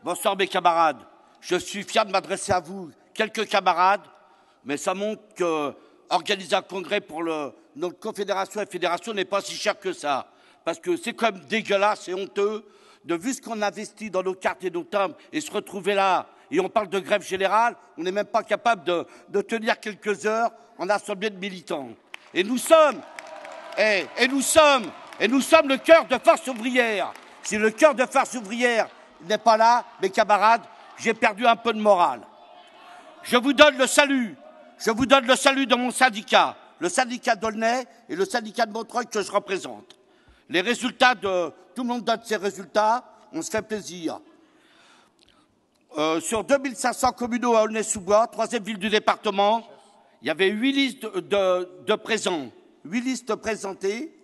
Bonsoir mes camarades. Je suis fier de m'adresser à vous, quelques camarades, mais ça montre que organiser un congrès pour notre confédération et fédération n'est pas si cher que ça. Parce que c'est quand même dégueulasse et honteux de vu ce qu'on investit dans nos cartes et nos timbres et se retrouver là. Et on parle de grève générale, on n'est même pas capable de tenir quelques heures en assemblée de militants. Et nous sommes le cœur de Force ouvrière. Si le cœur de Force ouvrière n'est pas là, mes camarades, j'ai perdu un peu de morale. Je vous donne le salut de mon syndicat, le syndicat d'Aulnay et le syndicat de Montreuil que je représente. Les résultats tout le monde donne ses résultats, on se fait plaisir. Sur 2500 communaux à Aulnay-sous-Bois, 3e ville du département, il y avait 8 listes de présents, 8 listes présentées,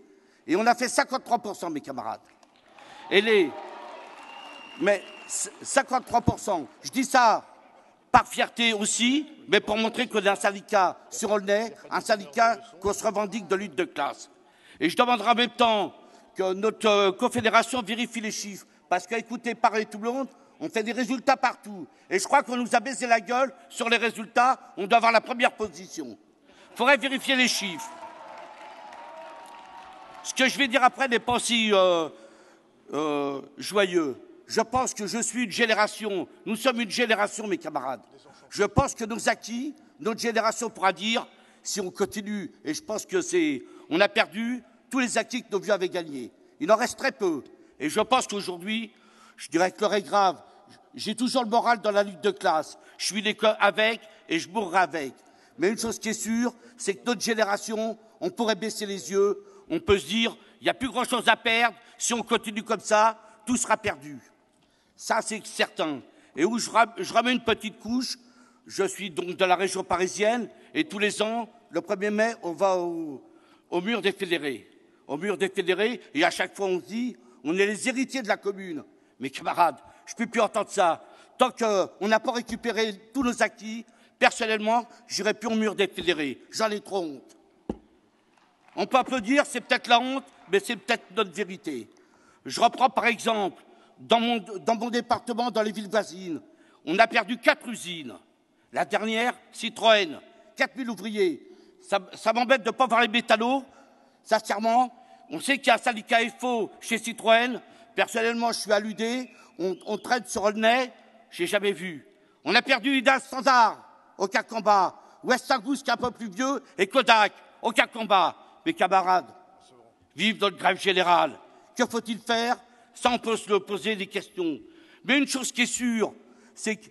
et on a fait 53%, mes camarades. Mais 53%, je dis ça par fierté aussi, mais pour montrer qu'on est un syndicat sur Aulnay, un syndicat qu'on se revendique de lutte de classe. Et je demanderai en même temps que notre confédération vérifie les chiffres, parce qu'à écouter parler tout le monde, on fait des résultats partout. Et je crois qu'on nous a baisé la gueule sur les résultats, on doit avoir la première position. Il faudrait vérifier les chiffres. Ce que je vais dire après n'est pas si joyeux. Je pense que je suis une génération, nous sommes une génération, mes camarades. Je pense que nos acquis, notre génération pourra dire, si on continue, et je pense que on a perdu tous les acquis que nos vieux avaient gagnés. Il en reste très peu. Et je pense qu'aujourd'hui, je dirais que l'heure est grave. J'ai toujours le moral dans la lutte de classe. Je suis né avec et je mourrai avec. Mais une chose qui est sûre, c'est que notre génération, on pourrait baisser les yeux, on peut se dire, il n'y a plus grand-chose à perdre. Si on continue comme ça, tout sera perdu. Ça, c'est certain. Et où je ramène une petite couche, je suis donc de la région parisienne, et tous les ans, le 1er mai, on va au mur des fédérés. Au mur des fédérés, et à chaque fois, on se dit, on est les héritiers de la commune. Mes camarades, je ne peux plus entendre ça. Tant qu'on n'a pas récupéré tous nos acquis, personnellement, j'irai plus au mur des fédérés. J'en ai trop honte. On peut applaudir, c'est peut-être la honte, mais c'est peut-être notre vérité. Je reprends par exemple, dans mon département, dans les villes voisines, on a perdu 4 usines. La dernière, Citroën, 4000 ouvriers. Ça m'embête de ne pas voir les métallos. Sincèrement, on sait qu'il y a un syndicat FO chez Citroën. Personnellement, je suis à l'UD. On traite sur Aulnay, j'ai jamais vu. On a perdu Ida Standard, aucun combat. Westinghouse, qui est un peu plus vieux, et Kodak, aucun combat. Mes camarades, vive notre grève générale. Que faut-il faire? Ça, on peut se poser des questions. Mais une chose qui est sûre, c'est que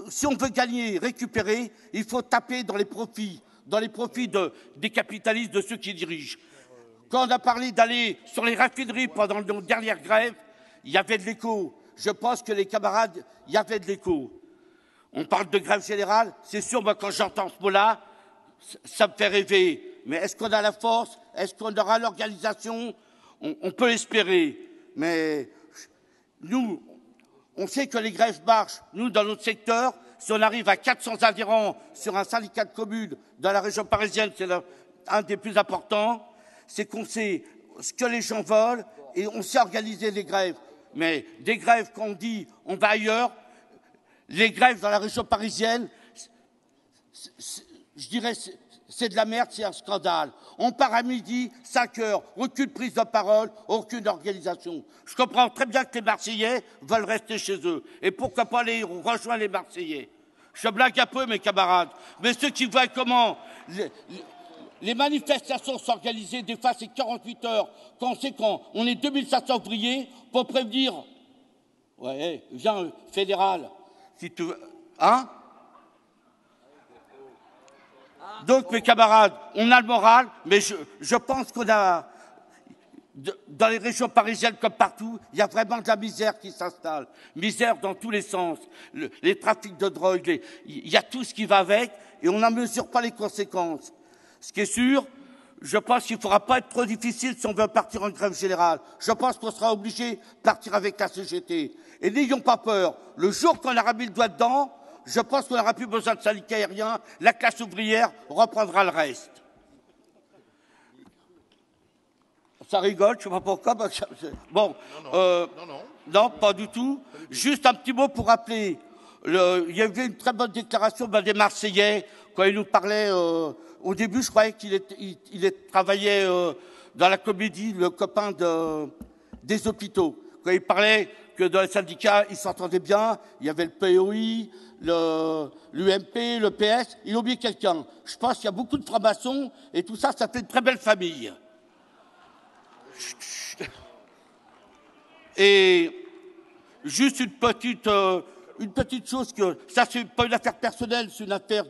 si on veut gagner, récupérer, il faut taper dans les profits des capitalistes, de ceux qui dirigent. Quand on a parlé d'aller sur les raffineries pendant nos dernières grèves, il y avait de l'écho. Je pense que les camarades, il y avait de l'écho. On parle de grève générale, c'est sûr, moi, quand j'entends ce mot-là, ça me fait rêver. Mais est-ce qu'on a la force? Est-ce qu'on aura l'organisation? On peut l'espérer. Mais nous, on sait que les grèves marchent. Nous, dans notre secteur, si on arrive à 400 adhérents sur un syndicat de communes dans la région parisienne, c'est un des plus importants, c'est qu'on sait ce que les gens veulent et on sait organiser les grèves. Mais des grèves, quand on dit on va ailleurs, les grèves dans la région parisienne, je dirais, c'est de la merde, c'est un scandale. On part à midi, 5 heures, aucune prise de parole, aucune organisation. Je comprends très bien que les Marseillais veulent rester chez eux. Et pourquoi pas aller rejoindre les Marseillais? Je blague un peu, mes camarades. Mais ceux qui voient comment les manifestations s'organiser, des fois c'est 48 heures, quand on sait qu'on est 2500 ouvriers, pour prévenir. Ouais, viens, fédéral, si tu veux. Hein? Donc, mes camarades, on a le moral, mais je pense qu'on a, dans les régions parisiennes comme partout, il y a vraiment de la misère qui s'installe. Misère dans tous les sens. Les trafics de drogue, il y a tout ce qui va avec, et on n'en mesure pas les conséquences. Ce qui est sûr, je pense qu'il ne faudra pas être trop difficile si on veut partir en grève générale. Je pense qu'on sera obligé de partir avec la CGT. Et n'ayons pas peur. Le jour qu'on aura mis le doigt dedans, je pense qu'on n'aura plus besoin de syndicats aériens. La classe ouvrière reprendra le reste. Ça rigole, je ne sais pas pourquoi. Bon, non. Non, pas du tout. Juste un petit mot pour rappeler. Il y avait une très bonne déclaration des Marseillais quand il nous parlait. Au début, je croyais qu'il travaillait dans la comédie, le copain des hôpitaux. Quand il parlait que dans les syndicats, ils s'entendaient bien, il y avait le POI, l'UMP, le PS, il oublie quelqu'un. Je pense qu'il y a beaucoup de francs-maçons et tout ça, ça fait une très belle famille. Et juste une petite chose que ça c'est pas une affaire personnelle, c'est une affaire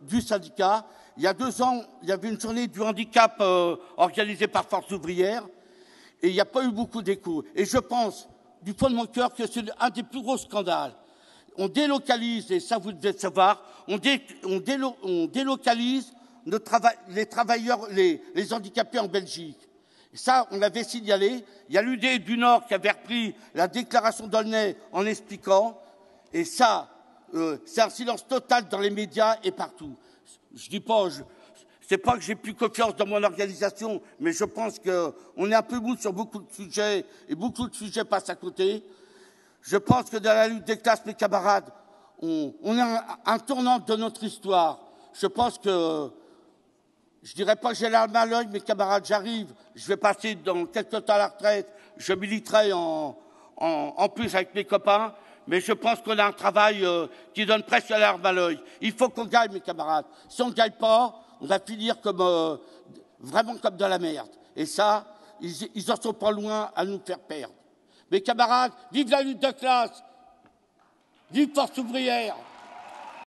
du syndicat. Il y a 2 ans, il y avait une journée du handicap organisée par Force ouvrière et il n'y a pas eu beaucoup d'écho. Et je pense du fond de mon cœur que c'est un des plus gros scandales. On délocalise, et ça vous devez le savoir, on délocalise les travailleurs, les handicapés en Belgique. Ça, on l'avait signalé. Il y a l'UD du Nord qui avait repris la déclaration d'Aulnay en expliquant. Et ça, c'est un silence total dans les médias et partout. Je dis pas, c'est pas que j'ai plus confiance dans mon organisation, mais je pense qu'on est un peu mou sur beaucoup de sujets et beaucoup de sujets passent à côté. Je pense que dans la lutte des classes, mes camarades, on est un tournant de notre histoire. Je pense que je dirais pas que j'ai l'arme à l'œil, mes camarades, j'arrive, je vais passer dans quelques temps à la retraite, je militerai en plus avec mes copains, mais je pense qu'on a un travail qui donne presque l'arme à l'œil. Il faut qu'on gagne, mes camarades. Si on ne gagne pas, on va finir comme vraiment comme dans la merde. Et ça, ils en sont pas loin à nous faire perdre. Mes camarades, vive la lutte de classe, vive Force ouvrière.